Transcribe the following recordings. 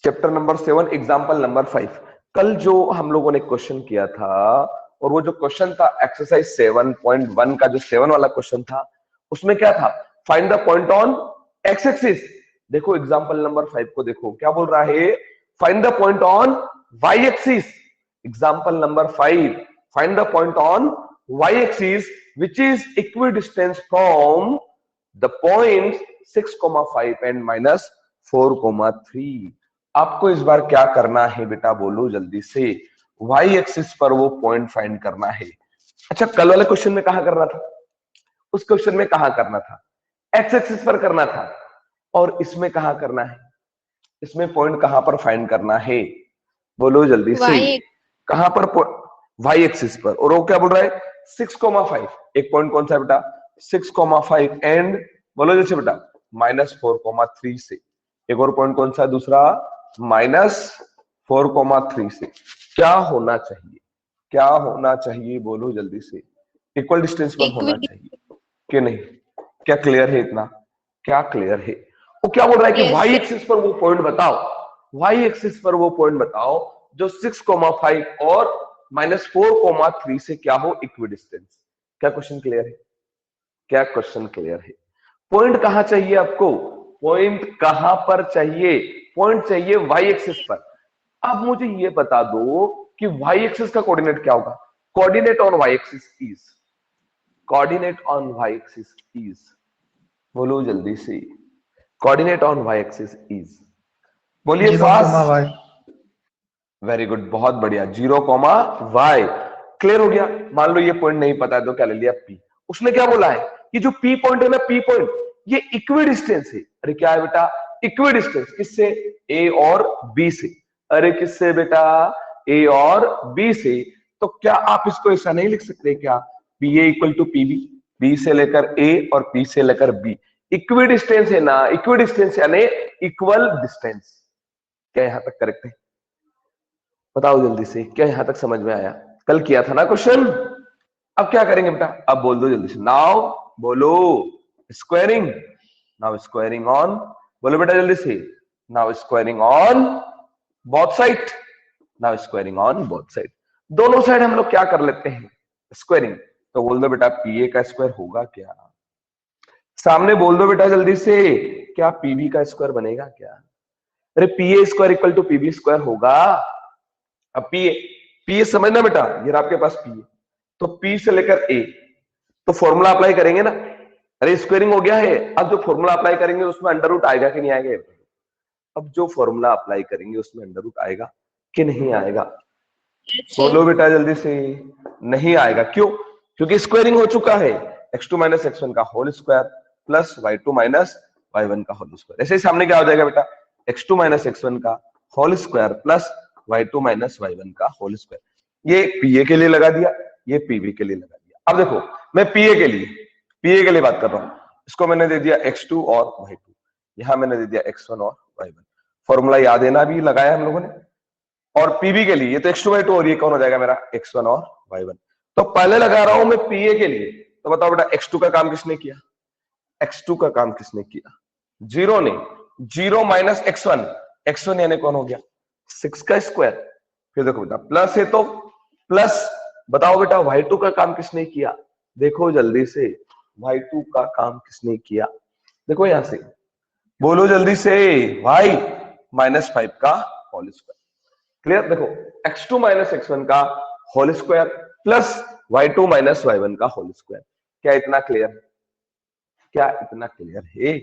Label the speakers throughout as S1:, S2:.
S1: Chapter number 7 example number 5। कल जो हम लोगों ने क्वेश्चन किया था, और वो जो क्वेश्चन था एक्सरसाइज 7.1 का जो 7 वाला क्वेश्चन था, उसमें क्या था, find the point on X axis. देखो एग्जाम्पल नंबर 5 को देखो क्या बोल रहा है, find the point on Y axis. Example number 5, find the point on Y axis which is equidistance from the point 6,5 and -4,3। आपको इस बार क्या करना है बेटा, बोलो जल्दी से। वाई एक्सिस पर वो पॉइंट फाइंड करना है। अच्छा, कल वाले क्वेश्चन में कहां करना था, उस क्वेश्चन में कहां करना था, एक्स एक्सिस पर करना था। और इसमें कहां करना है, इसमें पॉइंट कहां पर फाइंड करना है, बोलो जल्दी से।
S2: वाई
S1: कहां पर, वाई एक्सिस पर। और वो क्या बोल रहा है, 6,5। एक पॉइंट कौन सा है बेटा, 6,5 एंड बोलो जैसे बेटा -4,3 से। एक और पॉइंट कौन सा है दूसरा, -4,3 से। क्या होना चाहिए, क्या होना चाहिए, बोलो जल्दी से। इक्वल डिस्टेंस पर होना
S2: इक्विडी
S1: चाहिए कि नहीं। क्या क्लियर है इतना, क्या क्लियर है। वो क्या बोल रहा है कि
S2: यस
S1: वाई एक्सिस पर वो पॉइंट बताओ, वाई एक्सिस पर वो पॉइंट बताओ जो 6,5 और -4,3 से क्या हो इक्विडिस्टेंस। क्या क्वेश्चन क्लियर है, क्या क्वेश्चन क्लियर है। पॉइंट कहां चाहिए आपको, पॉइंट कहां पर चाहिए, पॉइंट चाहिए वाई एक्सिस पर। अब मुझे ये बता दो कि वाई एक्सिस का कोऑर्डिनेट क्या होगा। Coordinate on Y axis is, coordinate on Y axis is, बोलो जल्दी से। Coordinate on Y axis is, बोलिए
S3: 0,y।
S1: फास्ट। वेरी गुड, बहुत बढ़िया, 0,y। क्लियर हो गया। मान लो ये पॉइंट नहीं पता है तो क्या ले लिया, पी। उसने क्या बोला है कि जो पी पॉइंट है ना, पी पॉइंट ये इक्वी डिस्टेंस है। अरे क्या है बेटा, इक्वी डिस्टेंस किससे, ए और बी से। अरे किससे बेटा, ए और बी से। तो क्या आप इसको ऐसा नहीं लिख सकते क्या, P A equal to PB, B से लेकर ए और पी से लेकर बी। इक्वी डिस्टेंस है ना, इक्वी डिस्टेंस यानी इक्वल डिस्टेंस। क्या यहां तक करेक्ट है, बताओ जल्दी से, क्या यहां तक समझ में आया। कल किया था ना क्वेश्चन। अब क्या करेंगे बेटा, अब बोल दो जल्दी से, नाउ बोलो स्क्वायरिंग। नाउ स्क्वायरिंग ऑन, बोलो बेटा जल्दी से, now squaring on both side, now squaring on both side. दोनों साइड हम लोग क्या कर लेते हैं, स्क्वायरिंग। तो बोल दो बेटा पीए का स्क्वायर होगा क्या, सामने बोल दो बेटा जल्दी से, क्या पीबी का स्क्वायर बनेगा क्या। अरे PA square equal to PB square होगा। अब पी, पी समझना बेटा, ये आपके पास पी है, तो पी से लेकर ए, तो फॉर्मूला अप्लाई करेंगे ना। अरे स्क्वायरिंग हो गया है, अब जो फॉर्मूला अप्लाई करेंगे उसमें अंडर रूट आएगा कि नहीं आएगा। अब जो फॉर्मूला अप्लाई करेंगे उसमें अंडर रूट आएगा कि नहीं आएगा, बोलो बेटा जल्दी से। नहीं आएगा, क्यों, क्योंकि स्क्वायरिंग हो चुका है। x2 माइनस x1 का whole square plus y2 minus y1 का होल स्क्वायर। ऐसे ही सामने क्या हो जाएगा बेटा, x2 माइनस x1 का whole square plus y2 minus y1 का होल स्क्वायर। ये पीए के लिए लगा दिया, ये पीबी के लिए लगा दिया। अब देखो मैं पीए के लिए बात कर रहा हूं। इसको मैंने दे दिया x2 और y2, यहां मैंने दे दिया x1 और y1। फॉर्मूला याद है ना, भी लगाया हम लोगों ने। और पीबी के लिए ये तो x2/2 और ये कौन हो जाएगा मेरा x1 और y1। तो पहले लगा रहा हूं मैं पीए के लिए, तो बताओ बेटा x2 का काम किसने किया, x2 का काम किसने किया, जीरो ने। 0 माइनस x1, x1 यानी कौन हो गया 6 का स्क्वायर। फिर देखो बेटा प्लस है तो प्लस, बताओ बेटा y2 का काम किसने किया, देखो जल्दी से, y2 का काम किसने किया, देखो यहां से, बोलो जल्दी से, y -5 का होल स्क्वायर। क्लियर, देखो x2 माइनस x1 का whole square plus y2 minus y1 का होल स्क्वायर। क्या इतना क्लियर, क्या इतना क्लियर है।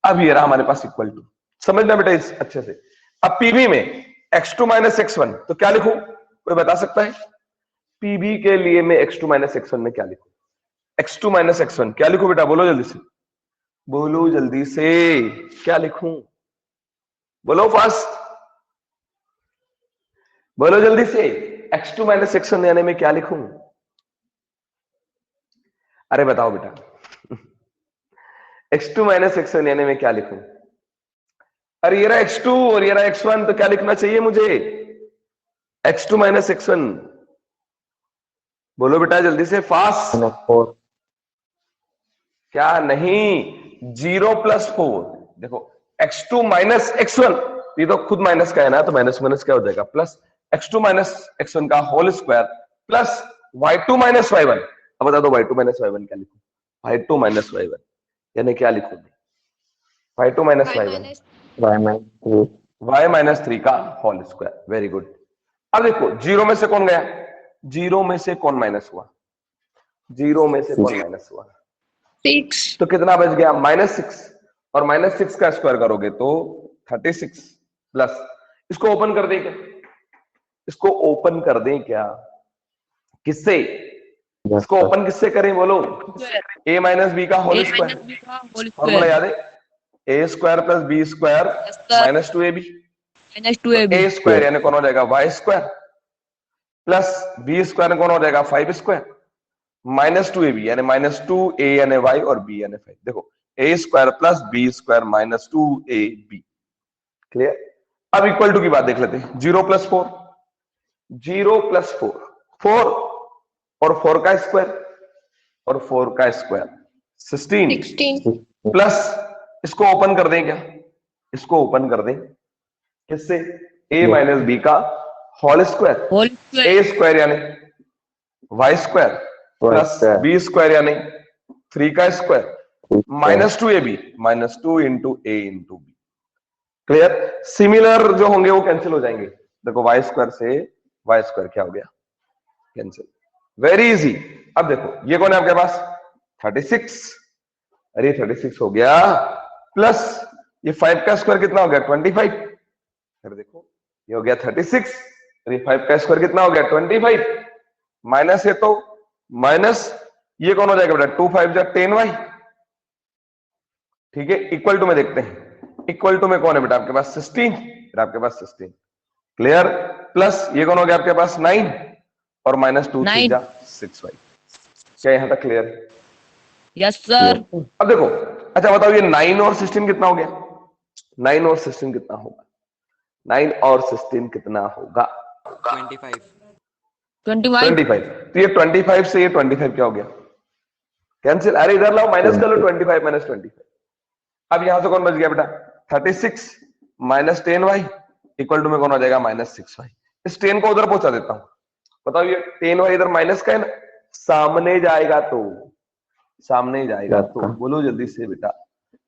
S1: अब ये रहा हमारे पास इक्वल टू, समझना बेटा इस अच्छे से। अब पीबी में x2 माइनस x1 तो क्या लिखूं, कोई बता सकता है। पीबी के लिए मैं x2 माइनस x1 में क्या लिखूं, x2 माइनस x1 क्या लिखूं बेटा, बोलो जल्दी से, बोलो जल्दी से, क्या लिखूं, बोलो फास्ट, बोलो जल्दी से। x2 माइनस x1 यानी मैं क्या लिखूं, अरे बताओ बेटा x2 माइनस x1 यानी मैं क्या लिखूं। अरे ये रहा x2 और ये रहा x1, तो क्या लिखना चाहिए मुझे, x2 माइनस x1, बोलो बेटा जल्दी से फास्ट। क्या नहीं, 0 + 4। देखो x2 माइनस x1 ये तो खुद माइनस का है ना, तो माइनस माइनस क्या हो जाएगा, प्लस x2 माइनस x1 का whole square plus y2 minus y1। अब बता दो y2 माइनस y1 क्या लिखूं, y2 माइनस y1 यानी क्या लिखूं, y2 minus y1 y minus 3 का होल स्क्वायर। Very good. अब देखो जीरो में से कौन गया, जीरो में से कौन माइनस हुआ, जीरो में से कौन माइनस हुआ,
S2: 6।
S1: तो कितना बच गया, -6, और -6 का स्क्वायर करोगे तो 36 प्लस, इसको ओपन कर दें क्या, इसको ओपन कर दें क्या, किससे, इसको ओपन किससे करें बोलो, a माइनस बी का होल स्क्वायर, फॉर्मूला याद है, a square plus B square minus 2ab, a square यानी कौन हो जाएगा y square plus b square कौन हो जाएगा 5 स्क्वायर माइनस 2ab यानी -2a यानी y और b यानी 5। देखो a square plus b square minus 2ab, clear. अब इक्वल टू की बात देख लेते हैं, 0 प्लस 4, 0 प्लस 4, 4 और 4 का स्क्वायर, और 4 का स्क्वायर 16 प्लस, इसको ओपन कर दें क्या, इसको ओपन कर दें किससे, a माइनस बी का होल स्क्वायर, a स्क्वायर यानी y square plus B square यानी 3 का square minus 2ab minus 2 into A into B, clear. Similar जो होंगे वो कैंसिल हो जाएंगे, देखो y स्क्वायर से y स्क्वायर क्या हो गया, कैंसिल, वेरी इजी। अब देखो ये कौन है आपके पास 36, अरे 36 हो गया, प्लस ये 5 का स्क्वायर कितना हो गया 25, अरे देखो ये हो गया 36, अरे 5 का स्क्वायर कितना हो गया 25, माइनस है तो माइनस, ये कौन हो जाएगा बेटा 2 5 10y, ठीक है। इक्वल टू में देखते हैं, इक्वल टू में कौन है बेटा आपके पास 16, फिर आपके पास 16, क्लियर, प्लस ये कौन हो गया आपके पास 9 और माइनस 2 3 जा 6y, क्या यहां तक क्लियर है,
S2: यस सर।
S1: अब देखो अच्छा बताओ ये 9 और 16 कितना हो गया, 9 और 16 कितना होगा, 9 और 16 कितना होगा
S2: 25।
S1: तो ये 25 से ये 25 क्या हो गया कैंसिल, अरे इधर लाओ माइनस कर लो 25 माइनस 25, अब यहां से कौन बच गया बेटा 36 माइनस 10y इक्वल टू में कौन हो जाएगा -6y, इस 10 को उधर पहुंचा देता हूं, बताओ ये 10y इधर माइनस का है ना, सामने जाएगा तो, सामने जाएगा तो बोलो जल्दी से बेटा,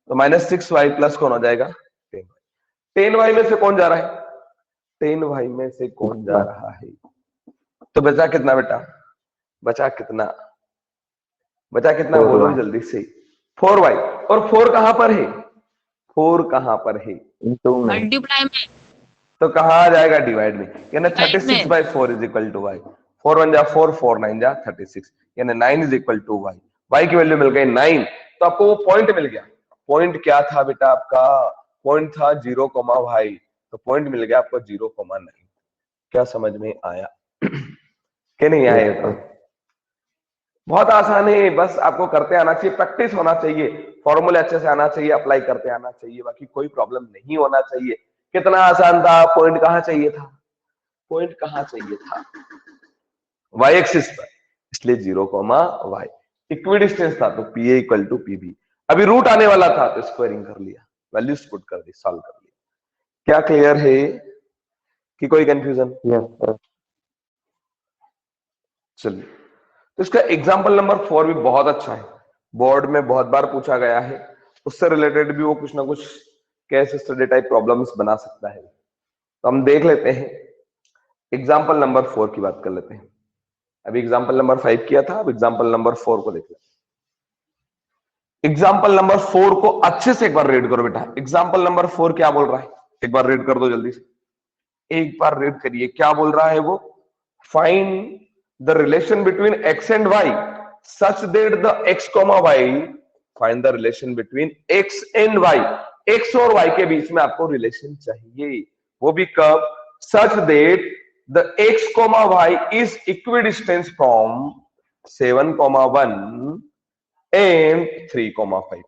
S1: तो -6y प्लस कौन हो जाएगा 10y, 10y में से कौन जा रहा है, 10y में से कौन जा रहा है, तो बचा कितना बेटा, बचा कितना, बचा कितना बोलो जल्दी से 4y, और 4 कहां पर है, 4 कहां पर है
S2: मल्टीप्लाई में,
S1: तो कहां आ जाएगा डिवाइड में, यानी 36/4 इज इक्वल टू y, 4 1 जा 4 4 9 जा 36 यानी 9 is equal to y, y की वैल्यू मिल गई 9, तो आपको वो पॉइंट मिल गया, पॉइंट क्या था बेटा आपका, पॉइंट था 0, y, तो पॉइंट मिल गया आपको 0,9, क्या समझ में आया कि नहीं आया, तो बहुत आसान है, बस आपको करते आना चाहिए, प्रैक्टिस होना चाहिए, फॉर्मूले अच्छे से आना चाहिए, अप्लाई करते आना चाहिए, बाकी कोई प्रॉब्लम नहीं होना चाहिए। कितना आसान था, पॉइंट कहां चाहिए था, पॉइंट कहां चाहिए था y एक्सिस पर, इसलिए 0,y, इक्विडिस्टेंस था तो PA इक्वल टू PB, अभी रूट आने वाला था तो स्क्वायरिंग कर लिया, वैल्यूज पुट कर दी, सॉल्व कर लिया, क्या क्लियर है कि कोई कंफ्यूजन, चलिए। तो इसका एग्जाम्पल नंबर 4 भी बहुत अच्छा है, बोर्ड में बहुत बार पूछा गया है, उससे रिलेटेड भी वो कुछ ना कुछ केस स्टडी टाइप प्रॉब्लम्स बना सकता है, तो हम देख लेते हैं, एग्जाम्पल नंबर 4 की बात कर लेते हैं, अभी एग्जाम्पल नंबर 5 किया था, अब एग्जाम्पल नंबर 4 को देख लेते हैं। एग्जाम्पल नंबर 4 को अच्छे से एक बार रीड करो बेटा, एग्जाम्पल नंबर 4 क्या बोल रहा है, एक बार रीड कर दो जल्दी से, एक बार रीड करिए क्या बोल रहा है वो, find the relation between x and y such that the x comma y, find the relation between x and y, x और y के बीच में आपको रिलेशन चाहिए, वो भी कब, such that the x comma y is equidistant from 7,1 and 3,5,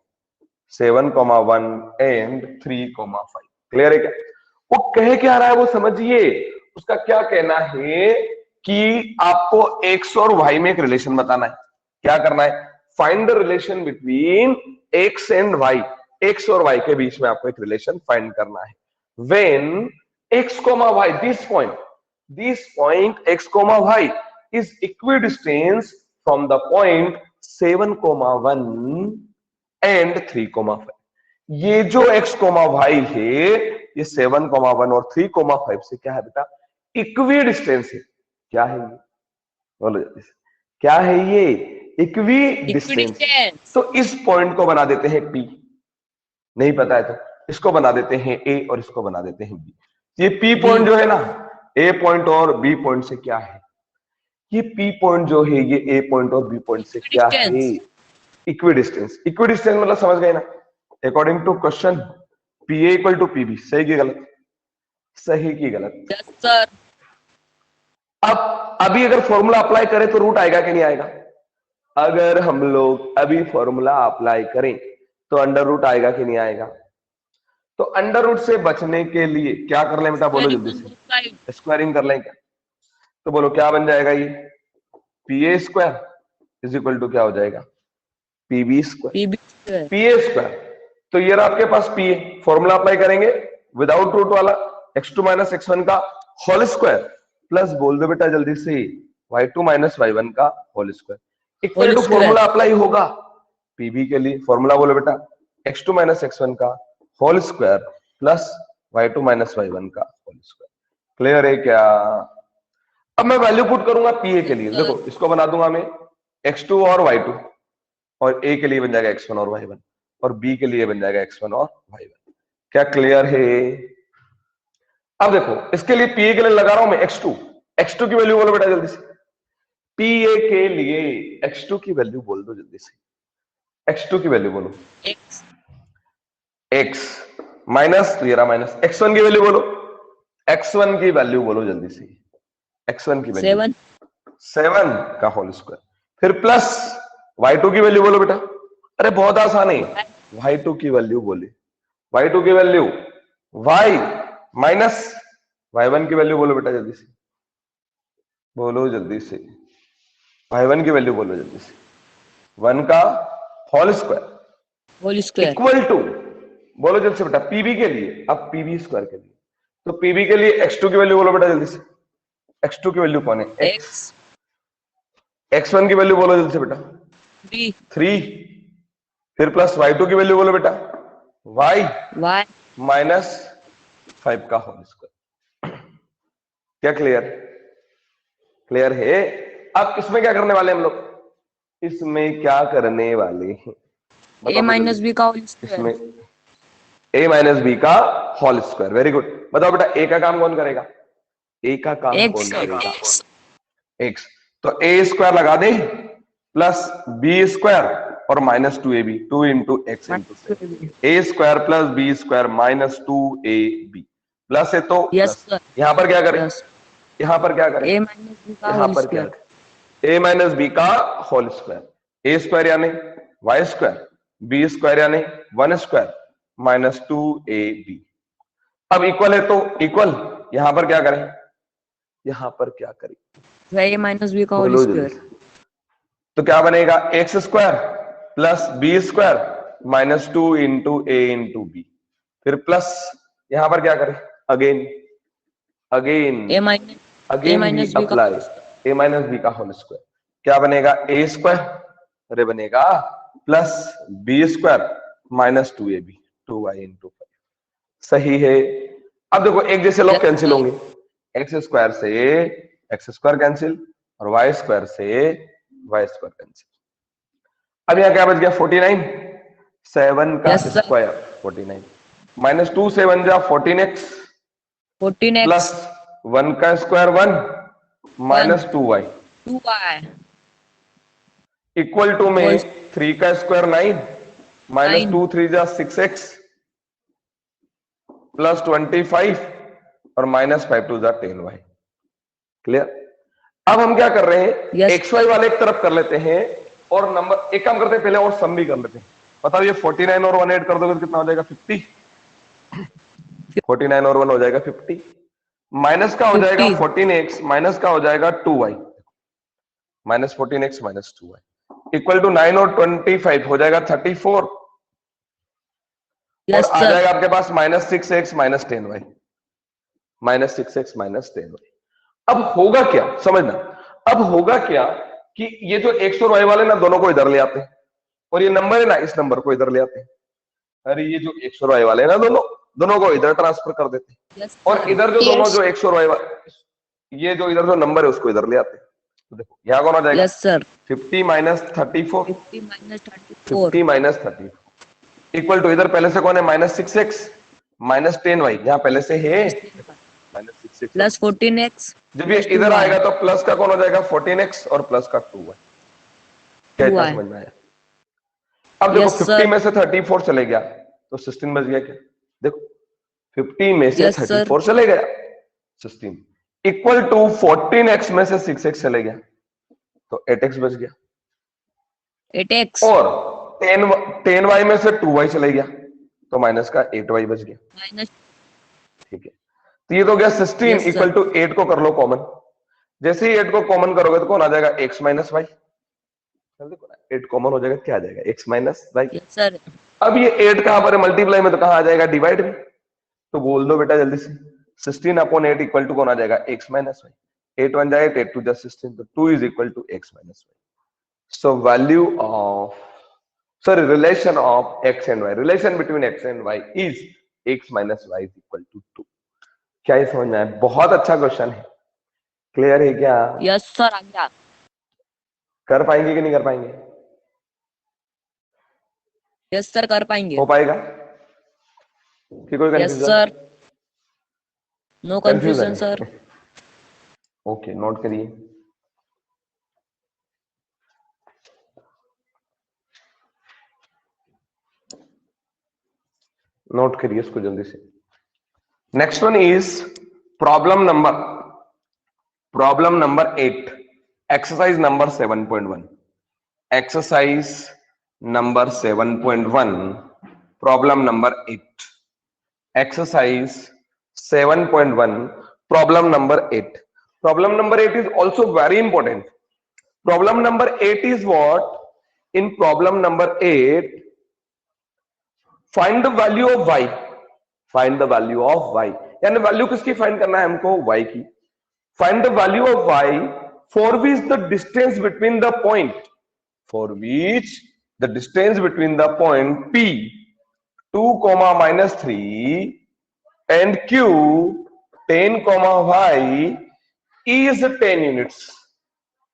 S1: 7,1 and 3,5, clear है क्या, वो कहे क्या रहा है वो समझिए, उसका क्या कहना है कि आपको x और y में एक रिलेशन बताना है, क्या करना है, find the relation between x and y, x और y के बीच में आपको एक रिलेशन फाइंड करना है, when x comma y, this point x comma y is equidistant from the point 7 comma 1 and 3 comma 5. ये जो x comma y है ये 7 comma 1 और 3 comma 5 से क्या है बेटा, इक्विडिस्टेंस है। क्या है ये, बोलो जल्दी से, क्या है ये, इक्विडिस्टेंस। तो इस पॉइंट को बना देते हैं p, नहीं पता है तो इसको बना देते हैं a और इसको बना देते हैं b। ये p पॉइंट जो है ना, a पॉइंट और b पॉइंट से क्या है, ये p पॉइंट जो है ये a पॉइंट और b पॉइंट से क्या है, इक्विडिस्टेंस। इक्विडिस्टेंस मतलब समझ गए ना, according to question pa equal to pb। सही की गलत, सही की गलत।
S2: Yes sir.
S1: अब अभी अगर फॉर्मूला अप्लाई करें तो रूट आएगा कि नहीं आएगा, अगर हम लोग अभी फॉर्मूला अप्लाई करें तो अंडर रूट आएगा कि नहीं आएगा। तो अंडर रूट से बचने के लिए क्या कर लें बेटा, बोलो जल्दी से, स्क्वायरिंग कर लें क्या। तो बोलो क्या बन जाएगा, ये P A square is equal to क्या हो जाएगा, PB square, P A square. तो ये रहा आपके पास पी ए, फॉर्मूला अप्लाई करेंगे विदाउट रूट वाला, x2 माइनस x1 का होल स्क्वायर प्लस बोल दो बेटा जल्दी से y2 माइनस y1 का whole square equal to formula apply होगा पीबी के लिए। फॉर्मूला बोलो बेटा x2 माइनस x1 का whole square plus y2 minus y1 का होल स्क्वायर। क्लियर है क्या। अब मैं वैल्यू पुट करूंगा पीए के लिए, देखो इसको बना दूंगा मैं x2 और y2, और a के लिए बन जाएगा x1 और y1, और b के लिए बन जाएगा x1 और y1। क्या क्लियर है। अब देखो इसके लिए पीए के लिए लगा रहा हूं मैं x2 की वैल्यू बोलो बेटा जल्दी से, पीए के लिए x2 की वैल्यू बोल दो जल्दी से, x2 की वैल्यू बोलो x माइनस, तो ये रहा माइनस, x1 की वैल्यू बोलो, x1 की वैल्यू बोलो जल्दी से, x1 की वैल्यू 7 का होल स्क्वायर, फिर प्लस y2 की वैल्यू बोलो बेटा, अरे बहुत आसान है, y2 की वैल्यू बोले, y2 की वैल्यू y माइनस y1 की वैल्यू बोलो बेटा जल्दी से, बोलो जल्दी से, y1 की वैल्यू बोलो जल्दी से, 1 का होल स्क्वायर इक्वल टू, बोलो जल्दी से बेटा पीबी के लिए, अब पीबी स्क्वायर के लिए, तो पीबी के लिए x2 की वैल्यू बोलो बेटा जल्दी से, x2 की वैल्यू कौन है, x1 की वैल्यू बोलो जल्दी से बेटा 3, फिर प्लस y2 की वैल्यू बोलो बेटा y माइनस 5 का होल स्क्वायर। क्या क्लियर, क्लियर है। अब इसमें क्या करने वाले हम लोग, इसमें क्या करने वाले हैं,
S2: a माइनस बी का होल स्क्वायर,
S1: इसमें a माइनस बी का होल स्क्वायर। Very good. बताओ बेटा a का काम कौन करेगा, a का काम कौन करेगा, x। तो a स्क्वायर लगा दे प्लस b स्क्वायर और minus 2ab, 2 into x into a square plus b square minus 2ab plus है, तो यहां पर क्या करें, यहां पर क्या करें, यहां पर क्या करें, a माइनस बी का होल स्क्वायर, a स्क्वायर यानी y स्क्वायर, b स्क्वायर यानी 1 स्क्वायर माइनस 2ab। अब इक्वल है तो इक्वल, यहां पर क्या करें, यहां पर क्या करें,
S2: a माइनस बी का होल स्क्वायर,
S1: तो क्या बनेगा X square plus B square minus 2 into A into B, फिर प्लस यहां पर क्या करें, again apply a minus B का होल स्क्वायर, क्या बनेगा a स्क्वायर, अरे बनेगा plus B square minus 2ab, 2y into 5। सही है। अब देखो एक जैसे लोग कैंसिल होंगे, एक्स स्क्वायर से एक्स स्क्वायर कैंसिल और वाई स्क्वायर से वाई स्क्वायर कैंसिल। अब यहां क्या बच गया 49, 7 का स्क्वायर 49 माइनस 2 7 जा 14x प्लस 1 का square 1 minus 2y equal to में 3 का स्क्वायर 9 माइनस 2 3 जा 6x प्लस 25 और माइनस 5 2 जा 10y। क्लियर। अब हम क्या कर रहे हैं, एक्स वाई वाले एक तरफ कर लेते हैं और नंबर एक काम करते हैं पहले और सम भी कर लेते हैं। बताओ ये 49 और 1 ऐड कर दोगे तो कितना हो जाएगा 50, 49 और 1 हो जाएगा 50, माइनस का हो जाएगा 14x माइनस का हो जाएगा 2y, minus 14x minus 2y equal to 9 और 25 हो जाएगा 34, और
S2: Yes,
S1: आ
S2: sir.
S1: जाएगा आपके पास -6x -10y, -6x -10y। अब होगा क्या, समझना, अब होगा क्या कि ये जो x और y वाले ना दोनों को इधर ले आते हैं, और ये नंबर है ना इस नंबर को इधर ले आते हैं। अरे ये जो x और y वाले हैं ना दोनों दोनों को इधर ट्रांसफर कर देते हैं,
S2: Yes,
S1: और
S2: sir.
S1: इधर जो दोनों
S3: Yes.
S1: जो x और y ये जो इधर जो नंबर है उसको इधर ले आते हैं। तो देखो यहाँ कौन आ जाएगा,
S2: Yes, sir.
S1: 50 -34,
S2: 50 minus 34
S1: 50 -34 equal to, इधर पहले से कौन है, -6x -10y, यहाँ पहले से है -6x।
S2: plus 14x
S1: जब ये
S2: plus
S1: इधर
S2: 2y
S1: आएगा तो प्लस का कौन हो जाएगा, 14x, और प्लस का 2y। क्या इतना
S2: 2y.
S1: समझ में आया? अब देखो
S2: Yes,
S1: 50
S2: sir.
S1: में से 34 चले गया तो 16 बच गया क्या, देखो 50 में से
S2: Yes, sir.
S1: 34 चले गया 16 इक्वल टू 14x में से 6x चले गया तो 8x बच गया,
S2: 8x
S1: और 10y में से 2y चले गया तो माइनस का 8y बच गया।
S2: minus.
S1: ठीक है, तो ये तो गया 16
S2: Yes, sir.
S1: इक्वल टू 8 को कर लो कॉमन। जैसे ही 8 को कॉमन करोगे तो कौन आ जाएगा, x माइनस वाई। 8 कॉमन हो जाएगा, क्या आ जाएगा, x minus Y.
S2: Yes, sir.
S1: अब ये 8 कहां पर है, मल्टीप्लाई में, तो कहां आ जाएगा, डिवाइड में। तो बोल दो बेटा जल्दी से, 16/8 इक्वल टू कौन आ जाएगा, x माइनस वाई। 8 1 जाए 8 2 जा 16, तो 2 is equal to x minus Y. So value of, sorry, relation of x and y, relation between x and y is x minus y is equal to 2। क्या ये समझ में आया? बहुत अच्छा क्वेश्चन है, क्लियर है क्या?
S2: Yes, sir. आ गया.
S1: कर पाएंगे कि नहीं कर पाएंगे?
S2: Yes, sir. कर पाएंगे.
S1: हो पाएगा कि कोई
S2: Yes,
S1: confusion?
S2: sir. No confusion, sir.
S1: Okay, note करिए। नोट करिए इसको जल्दी से। Next one is problem number 8, exercise number 7.1, exercise number 7.1, problem number 8, exercise 7.1, problem number 8। Problem number 8 is also very important. Problem number 8 is what? In problem number 8, find the value of y, find the value of y, यानी value किसकी find करना है हमको, y की। Find the value of y for which the distance between the point, for which the distance between the point p 2, -3 and q 10, y is 10 units,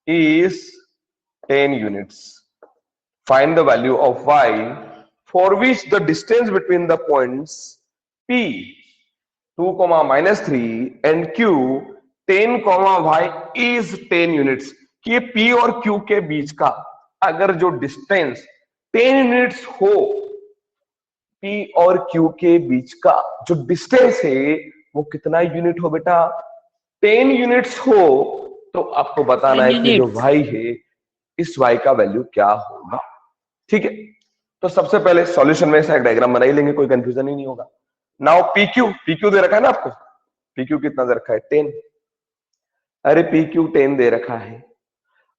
S1: is 10 units. Find the value of y for which the distance between the points p 2, -3 and q 10, y is 10 units। कि ये p और q के बीच का अगर जो distance 10 units हो, p और q के बीच का जो डिस्टेंस है वो कितना यूनिट हो बेटा, 10 यूनिट्स हो, तो आपको बताना है कि जो y है इस y का वैल्यू क्या होगा। ठीक है, तो सबसे पहले सॉल्यूशन में ऐसा एक डायग्राम बना ही लेंगे, कोई कंफ्यूजन ही नहीं होगा। नाउ PQ दे रखा है ना आपको, PQ कितना दे रखा है, 10। अरे PQ 10 दे रखा है।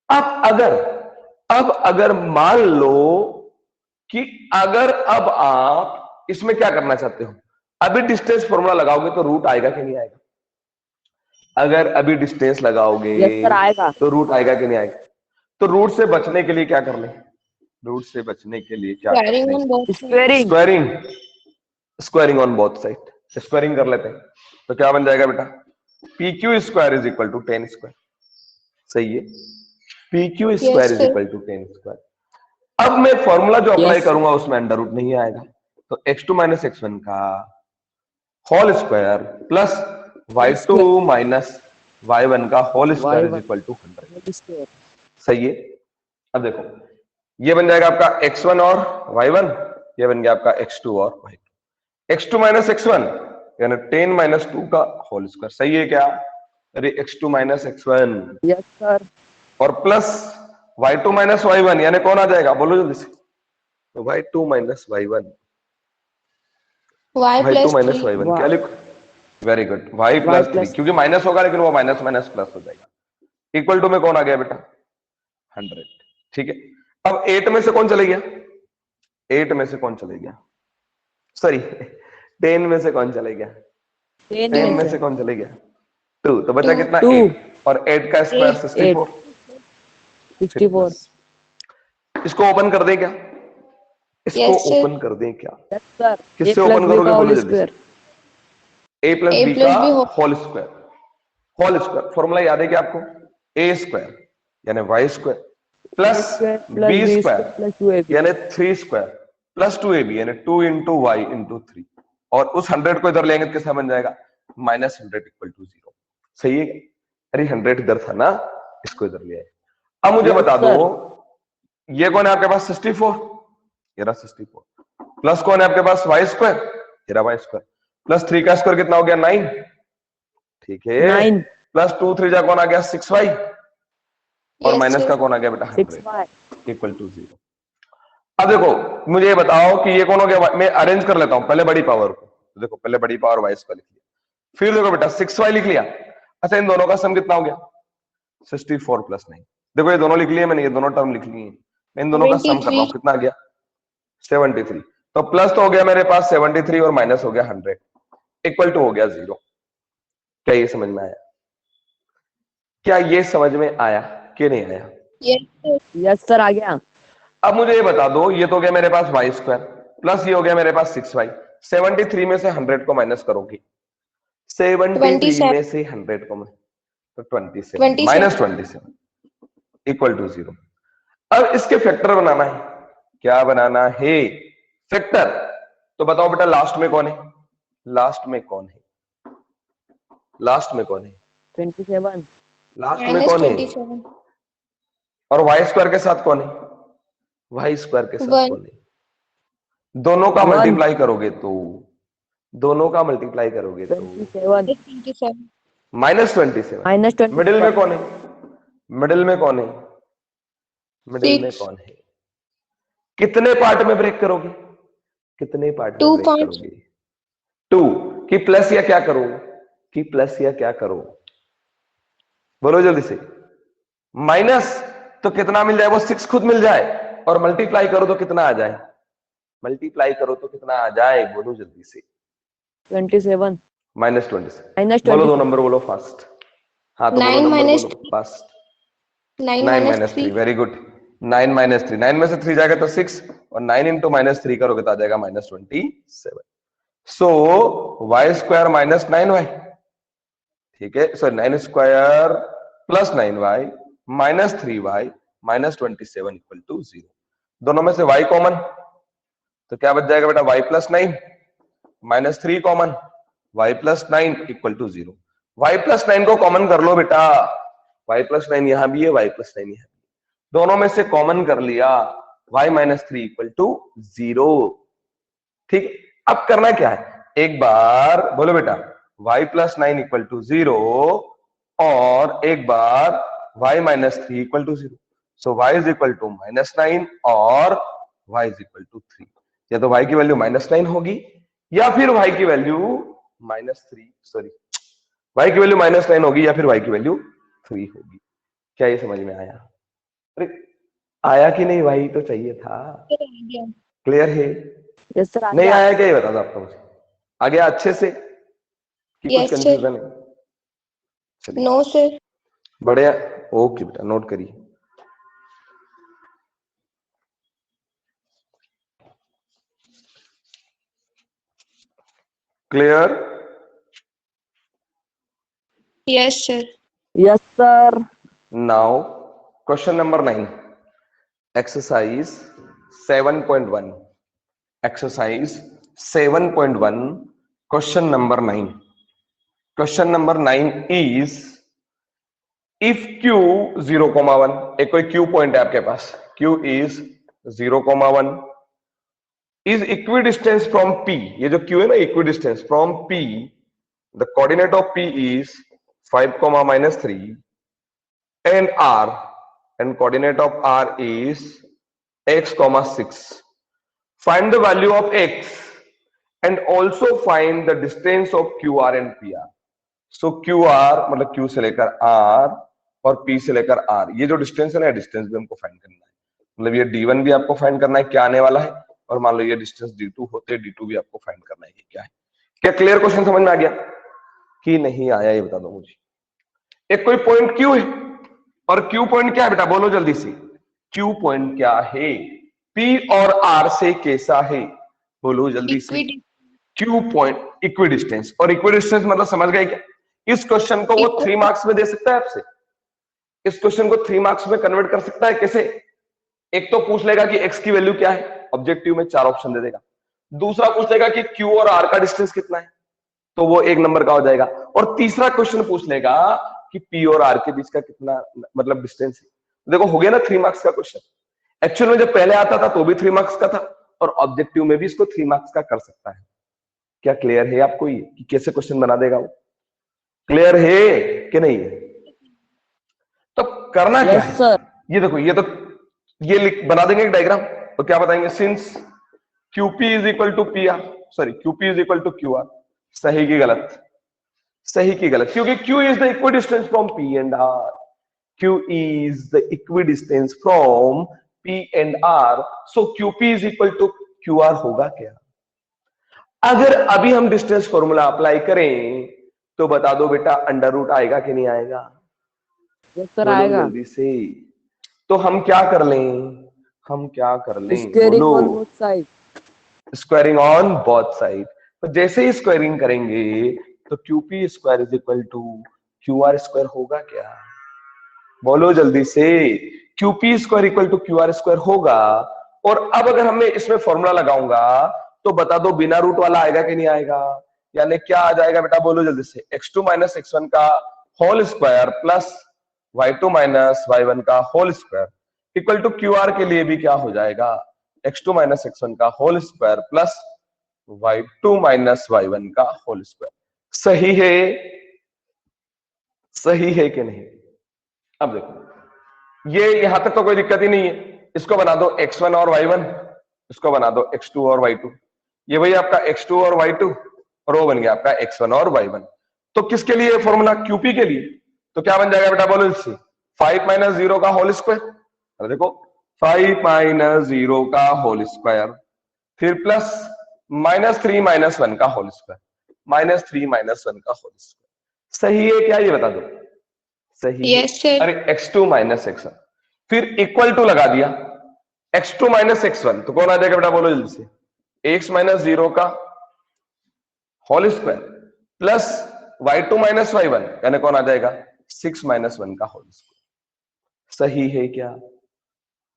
S1: अब अगर मान लो कि अगर अब आप इसमें क्या करना चाहते हो, अभी डिस्टेंस फॉर्मूला लगाओगे तो रूट आएगा कि नहीं आएगा? अगर अभी डिस्टेंस लगाओगे
S2: Yes, sir. आएगा.
S1: तो रूट आएगा कि नहीं आएगा? तो रूट से बचने के लिए क्या कर लें, रूट से बचने के लिए क्या कर
S3: Squaring
S1: लें,
S3: on both sides.
S2: Squaring.
S1: Squaring on both side, squaring कर लेते हैं। तो क्या बन जाएगा बेटा, PQ square is equal to 10 square. सही है, PQ square is
S3: sir.
S1: Equal to 10 square. अब मैं फॉर्मूला जो अप्लाई
S2: Yes.
S1: करूंगा उसमें अंडर रूट नहीं आएगा, तो x2 - x1 का whole square plus y2 - y1 का whole square is equal to 100। सही है। अब देखो ये बन जाएगा आपका x1 और y1, ये बन गया आपका x2 और y2। x2 - x1 यानी 10 - 2 का होल स्क्वायर। सही है क्या? अरे x2 - x1
S2: Yes, sir.
S1: और प्लस y2 - y1 यानी कौन आ जाएगा, बोलो जल्दी से। तो y2 - y1,
S3: Y
S1: y2
S3: plus
S1: -
S3: 3.
S1: y1 क्या लिखो, वेरी गुड, y + 3, क्योंकि माइनस होगा लेकिन वो माइनस माइनस प्लस हो जाएगा। इक्वल टू में कौन आ गया बेटा, 100। ठीक है, अब 8 में से कौन चले गया, 8 में से कौन चले गया, सॉरी 10 में से कौन चले गया?
S2: 10
S1: 10 में
S2: में
S1: से कौन चले गया? 2, तो बचा
S3: 2,
S1: कितना?
S2: 2,
S1: 8, और 8 का स्क्वायर 64।
S2: 64।
S1: इसको ओपन कर दें क्या? इसको
S3: Yes, sir.
S1: ओपन कर दें क्या?
S2: Yes sir.
S1: किससे ओपन करोगे बोलो जल्दी से? a plus
S3: A
S1: B
S3: plus
S1: का
S3: B हो-
S1: whole square. Whole square formula याद है क्या आपको? a स्क्वायर यानी y square plus b square
S2: plus 2ab
S1: यानी 3 स्क्वायर प्लस 2ab यानी 2 इंटू वाई इंटू 3, और उस 100 को इधर लेंगे तो कितना बन जाएगा? -100 इक्वल टू 0। सही है? अरे 100 इधर था ना, इसको इधर ले आए। अब मुझे
S2: Yes,
S1: बता
S2: sir.
S1: दो, ये कौन है आपके पास? 64, ये रहा 64, प्लस कौन है आपके पास? y स्क्वायर, ये रहा y स्क्वायर, प्लस 3 का स्क्वायर कितना हो गया? 9, ठीक है,
S2: 9
S1: प्लस 2 3 जा कौन आ गया? 6y, और
S3: Yes,
S1: माइनस
S3: sir.
S1: का कौन आ गया बेटा?
S2: 6y
S1: 100 equal to 0। अब देखो मुझे ये बताओ कि ये कौन हो गया? मैं अरेंज कर लेता हूं पहले बड़ी पावर को, तो देखो पहले बड़ी पावर y स्क्वायर लिख लिया, फिर देखो बेटा 6y लिख लिया। अच्छा इन दोनों का सम कितना हो गया? 64 प्लस 9। देखो ये दोनों लिख लिए मैंने, ये दोनों टर्म लिख ली है, मैं इन दोनों का सम कर रहा हूं, कितना आ गया? 73। तो प्लस तो हो गया मेरे पास 73 और माइनस हो गया 100 इक्वल टू हो गया 0। क्या ये समझ में आया? क्या ये समझ में आया कि नहीं आया?
S3: Yes, sir.
S2: यस सर आ गया।
S1: अब मुझे ये बता दो, ये तो हो गया मेरे पास y स्क्वायर प्लस ये हो गया मेरे पास 6y। 73 में से 100 को माइनस करोगे, 73
S3: 27
S1: में से 100 को तो 27
S3: 27
S1: माइनस 27 इक्वल टू 0। अब इसके फैक्टर बनाना है। क्या बनाना है? फैक्टर। तो बताओ बेटा लास्ट में कौन है? लास्ट में कौन है? लास्ट में कौन है?
S2: 27
S1: लास्ट में कौन है?
S3: -27
S1: और y स्क्वायर के साथ कौन है? y स्क्वायर के साथ
S3: 1
S1: कौन है? दोनों का
S2: 1
S1: मल्टीप्लाई करोगे तो, दोनों का मल्टीप्लाई करोगे तो
S2: 27
S3: 27
S1: -27।
S2: -27
S1: मिडिल में कौन है? मिडिल में कौन है? मिडिल में
S3: 6
S1: कौन है? कितने पार्ट में ब्रेक करोगे? कितने पार्ट में
S3: 2
S1: ब्रेक
S3: parts
S1: करोगे? 2 की प्लस या क्या करो? की प्लस या क्या करो? बोलो जल्दी से। माइनस तो कितना मिल जाए? वो 6 खुद मिल जाए, और मल्टीप्लाई करो तो कितना आ जाए? मल्टीप्लाई करो तो कितना आ जाए? बोलो जल्दी से।
S2: 27
S1: -27। बोलो 2 नंबर बोलो फास्ट। हाँ तो
S3: 9
S1: बोलो नंबर
S3: minus
S1: बोलो fast.
S3: 9
S1: 9
S3: minus
S1: minus 3,
S3: 3
S1: very good. 9 minus 3, 9 में से 3 जाएगा तो 6, और 9 इंटू -3 करोगे तो आ जाएगा -27। सो y स्क्वायर माइनस 9y, ठीक है, sorry 9 square plus 9y minus 3y minus 27 equal to 0। दोनों में से y कॉमन, तो क्या बच जाएगा बेटा? y plus 9 minus 3 common, y plus 9 equal to 0। y plus 9 को कॉमन कर लो बेटा, y प्लस 9 यहां भी है, y प्लस 9 यहां भी, दोनों में से कॉमन कर लिया, y माइनस 3 इक्वल टू 0। ठीक, अब करना क्या है? एक बार बोलो बेटा y प्लस 9 इक्वल टू 0, और एक बार y minus 3 equal to 0। So y is equal to -9 और y इज इक्वल टू 3। या तो y की वैल्यू -9 होगी, या फिर y की वैल्यू -3, सॉरी y की वैल्यू -9 होगी, या फिर y की वैल्यू 3 होगी। क्या ये समझ में आया? अरे आया कि नहीं? y तो चाहिए था। क्लियर है?
S2: यस सर आ
S1: नहीं
S2: गया।
S1: आया क्या? ये बता दो आपको मुझे। आ गया अच्छे से कि कुछ
S3: Yes, sir.
S1: कंफ्यूजन है? चलिए
S3: No, sir.
S1: बढ़िया, ओके बेटा नोट करिए। Clear?
S3: Yes, sir.
S2: Yes sir.
S1: Now question number 9, exercise 7.1, exercise 7.1, question number 9। Question number 9 is if q 0,1, एक कोई q पॉइंट है आपके पास, q is 0,1 is equidistant from P, ये जो Q है ना equidistant from P, the coordinate of P is 5, -3 and R, and coordinate of R is x, 6. Find the value of x and also find the distance of QR and PR. So QR मतलब Q से लेकर R और P से लेकर R, ये जो distance है ना, डिस्टेंस भी हमको फाइंड करना है। मतलब ये D1 भी आपको फाइंड करना है, क्या आने वाला है? और मान लो ये डिस्टेंस d2 होते, d2 भी आपको फाइंड करना है कि क्या है। क्या क्लियर क्वेश्चन समझ में आ गया कि नहीं आया, ये बता दो मुझे। एक कोई पॉइंट क्यू है, और क्यू पॉइंट क्या है बेटा, बोलो जल्दी से। क्यू पॉइंट क्या है, पी और आर से कैसा है, बोलो जल्दी से। क्यू पॉइंट इक्विडिस्टेंस, और इक्विडिस्टेंस मतलब समझ गए क्या? इस क्वेश्चन को वो 3 मार्क्स में दे सकता है आपसे, इस क्वेश्चन को 3 मार्क्स में कन्वर्ट कर सकता है। कैसे? एक तो पूछ लेगा कि x की वैल्यू क्या है, ऑब्जेक्टिव में 4 ऑप्शन दे देगा। दूसरा पूछ लेगा कि q और r का डिस्टेंस कितना है, तो वो 1 नंबर का हो जाएगा। और तीसरा क्वेश्चन पूछ लेगा कि p और r के बीच का कितना मतलब डिस्टेंस है। देखो हो गया ना 3 मार्क्स का क्वेश्चन। एक्चुअल में जब पहले आता था तो भी 3 मार्क्स का था, और ऑब्जेक्टिव में भी इसको 3 मार्क्स का कर सकता है। क्या क्लियर है आपको ये कि कैसे क्वेश्चन बना देगा वो? क्लियर है कि नहीं है? तो करना क्या है,
S2: सर।
S1: ये देखो, ये तो ये बना देंगे एक डायग्राम। तो क्या बताएंगे, since QP is equal to PR, sorry QP is equal to QR। सही की गलत? सही की गलत, क्योंकि Q is the equidistance from P and R। Q is the equidistance from P and R, so QP is equal to QR होगा क्या? अगर अभी हम डिस्टेंस फॉर्मूला अप्लाई करें तो बता दो बेटा, अंडर रूट आएगा कि नहीं आएगा?
S2: यस सर,
S1: बोलो
S2: आएगा।
S1: जल्दी से। तो हम क्या कर लें, हम क्या कर लें,
S2: स्क्वेयरिंग
S1: बोलो।
S2: On both side.
S1: Squaring on both side. तो जैसे ही स्क्वायरिंग करेंगे तो QP square is equal to QR square होगा क्या? बोलो जल्दी से। QP square equal to QR square होगा। और अब अगर हमें इसमें फॉर्मूला लगाऊंगा तो बता दो बिना रूट वाला आएगा कि नहीं आएगा? यानी क्या आ जाएगा बेटा, बोलो जल्दी से। x2 माइनस x1 का whole square plus y2 minus y1 का whole square equal to QR के लिए भी क्या हो जाएगा, x2 माइनस x1 का whole square plus y2 minus y1 का होल स्क्वायर। सही है, सही है कि नहीं? अब देखो, ये यहां तक तो कोई दिक्कत ही नहीं है। इसको बना दो x1 और y1, इसको बना दो x2 और y2। ये वही आपका x2 और y2, और वो बन गया आपका x1 और y1। तो किसके लिए फॉर्मूला? QP के लिए। तो क्या बन जाएगा बेटा, बोलो इससे। 5 माइनस 0 का होल स्क्वायर, अरे देखो 5 माइनस 0 का होल स्क्वायर, फिर प्लस माइनस 3 माइनस 1 का होल स्क्वायर, माइनस 3 माइनस 1 का होल स्क्वायर। सही है क्या, ये बता दो। सही है।
S3: Yes sir.
S1: अरे x2 माइनस x1, फिर इक्वल टू लगा दिया x2 माइनस x1, तो कौन आ जाएगा बेटा, बोलो जल्दी से। x माइनस 0 का whole square plus y2 minus y1, यानी कौन आ जाएगा, 6 माइनस 1 का होल स्क्वायर। सही है क्या,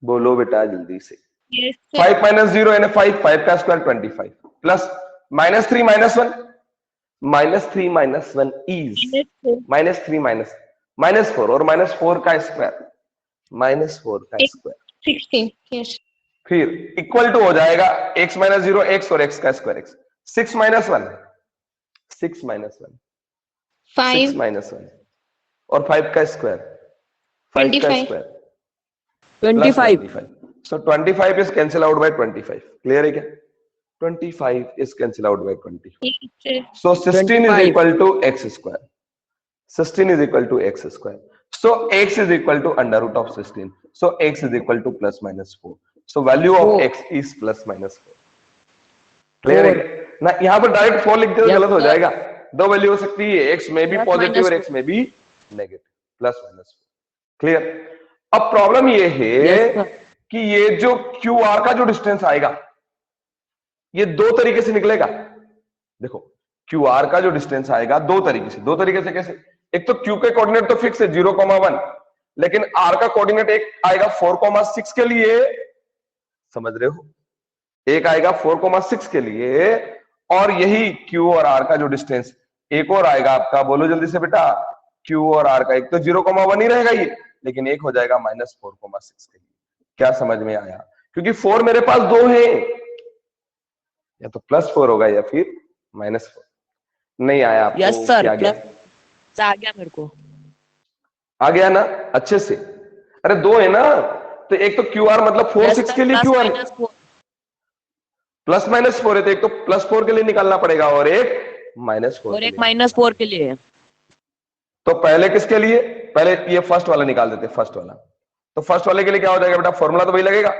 S1: बोलो बेटा जल्दी से।
S3: यस
S1: 5 माइनस 0 यानी 5, 5 का square 25 plus minus 3 minus 1, minus 3 minus 1 is
S3: sir.
S1: Minus 3 minus 4, और माइनस 4 का स्क्वायर, माइनस 4 का स्क्वायर
S3: 16। यस।
S1: फिर इक्वल टू हो जाएगा x माइनस 0 x और x का square x। 6 minus 1, 6 minus 1, 6
S3: 5
S1: minus 1, और 5 का स्क्वायर, 5 का
S3: 25
S1: square plus 25। So 25 is cancel out by 25। Clear है क्या? 25 is cancelled out by 25.
S3: Yes sir.
S1: So 16 is
S2: 25.
S1: equal to x square. 16 is equal to x square. So x is equal to under root of 16. So x is equal to plus minus 4. So value of
S2: 4.
S1: x is plus minus 4. Clear है ना? यहाँ पर direct 4 लिख दे तो
S2: Yes,
S1: गलत हो
S2: sir.
S1: जाएगा। दो वैल्यू हो सकती है, x में भी
S2: Plus
S1: पॉजिटिव और
S2: minus
S1: x में भी नेगेटिव, प्लस माइनस 4। क्लियर? अब प्रॉब्लम ये है
S2: Yes, sir.
S1: कि ये जो QR का जो डिस्टेंस आएगा ये दो तरीके से निकलेगा। देखो QR का जो डिस्टेंस आएगा दो तरीके से कैसे? एक तो Q के कोऑर्डिनेट तो फिक्स है 0,1, लेकिन R का कोऑर्डिनेट एक आएगा 4,6 के लिए, समझ रहे हो? एक आएगा 4,6 के लिए, और यही Q और R का जो डिस्टेंस एक और आएगा आपका, बोलो जल्दी से बेटा। Q और R का एक तो 0,1 ही रहेगा ये, लेकिन एक हो जाएगा माइनस 4,6 के लिए। क्या समझ में आया? क्योंकि 4 मेरे पास दो है, या तो +4 होगा या फिर -4। नहीं आया आपको?
S2: Yes, sir.
S1: क्या गया?
S2: Plus आ गया मेरे को।
S1: आ गया ना अच्छे से? अरे दो है ना, तो एक तो QR मतलब 4, 6 के लिए QR प्लस माइनस 4 है, तो एक तो +4 के लिए निकालना पड़ेगा और एक -4
S2: और एक -4 के लिए।
S1: तो पहले किसके लिए? पहले ये फर्स्ट वाला निकाल देते, फर्स्ट वाला। तो फर्स्ट वाले के लिए क्या हो जाएगा बेटा, फॉर्मूला तो वही लगेगा,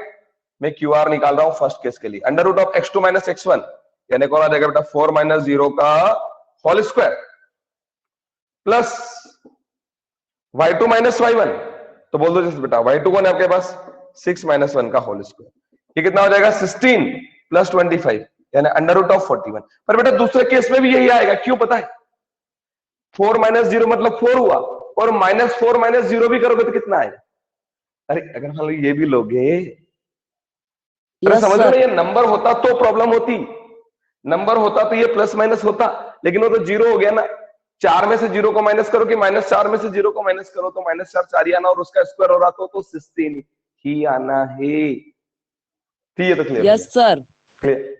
S1: मैं क्यू आर निकाल रहा हूं फर्स्ट केस के लिए। Under root of x2 minus x1 यानी कौन आ जाएगा बेटा 4 माइनस 0 का whole square plus y2 minus y1, तो बोल दो जैसे बेटा y2 कौन है आपके पास 6 माइनस 1 का होल स्क्वायर, ये कितना हो जाएगा 16 प्लस 25 यानी अंडर रूट ऑफ 41। पर बेटा दूसरे केस में भी यही आएगा, क्यों पता है 4 माइनस 0 मतलब 4 हुआ, और माइनस 4 माइनस 0 भी करोगे तो कितना आएगा। अरे अगर मान लो ये भी लोगे, अरे समझ लो ये नंबर होता तो प्रॉब्लम होती, नंबर होता तो ये प्लस माइनस होता, लेकिन वो तो 0 हो गया ना। 4 में से 0 को माइनस करो कि माइनस 4 में से 0 को माइनस करो तो माइनस 4 ही आना और उसका स्क्वायर हो रहा तो 16 ही आना है। ठीक है, तो क्लियर?
S2: Yes sir.
S1: क्लियर।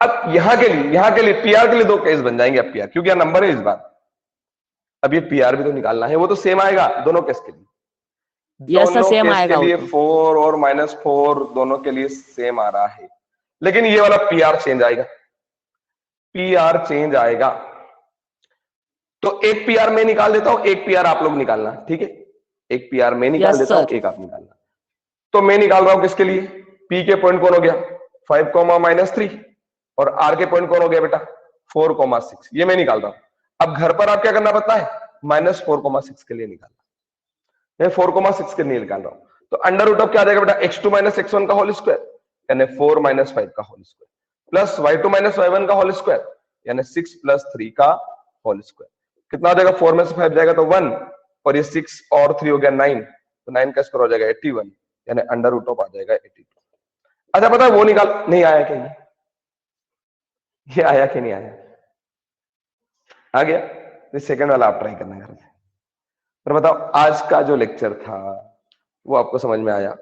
S1: अब यहाँ के लिए पीआर के लिए 2 केस बन जाएंगे अब पीआर, क्योंकि यहाँ नंबर है इस बार। अब ये पीआर भी तो निकालना है, वो तो सेम आएगा दोनों केस के लिए।
S2: यस सर, सेम आएगा
S1: के लिए 4 और -4 दोनों के लिए सेम आ रहा है, लेकिन ये वाला पीआर चेंज आएगा, पीआर चेंज आएगा। तो एक पीआर मैं निकाल देता हूं, एक पीआर आप लोग निकालना, ठीक है? एक पीआर मैं निकाल देता हूं, एक आप निकालना। तो मैं निकाल रहा हूं किसके लिए, पी के पॉइंट कौन हो गया 5, -3 और आर के पॉइंट कौन हो गया बेटा 4, 6, ये मैं निकाल रहा हूं। अब घर पर आप क्या करना पड़ता है, -4, 6 के लिए निकालना। मैं 4, 6 के लिए निकाल रहा हूं, तो अंडर रूट ऑफ क्या आ जाएगा बेटा x2 माइनस x1 का होल स्क्वायर यानी 4 - 5 का whole square plus y2 minus y1 का होल स्क्वायर यानी 6 + 3 का होल स्क्वायर। कितना आ जाएगा, 4 में से 5 जाएगा तो 1 और ये 6 और 3 हो गया 9, तो 9 का स्क्वायर हो जाएगा 81 यानी अंडर रूट ऑफ आ जाएगा 82। अच्छा पता है वो निकाल नहीं आया क्या, ये आया कि नहीं आया, आ गया? तो सेकंड वाला आप ट्राई करना घर में। पर बताओ आज का जो लेक्चर था वो आपको समझ में आया?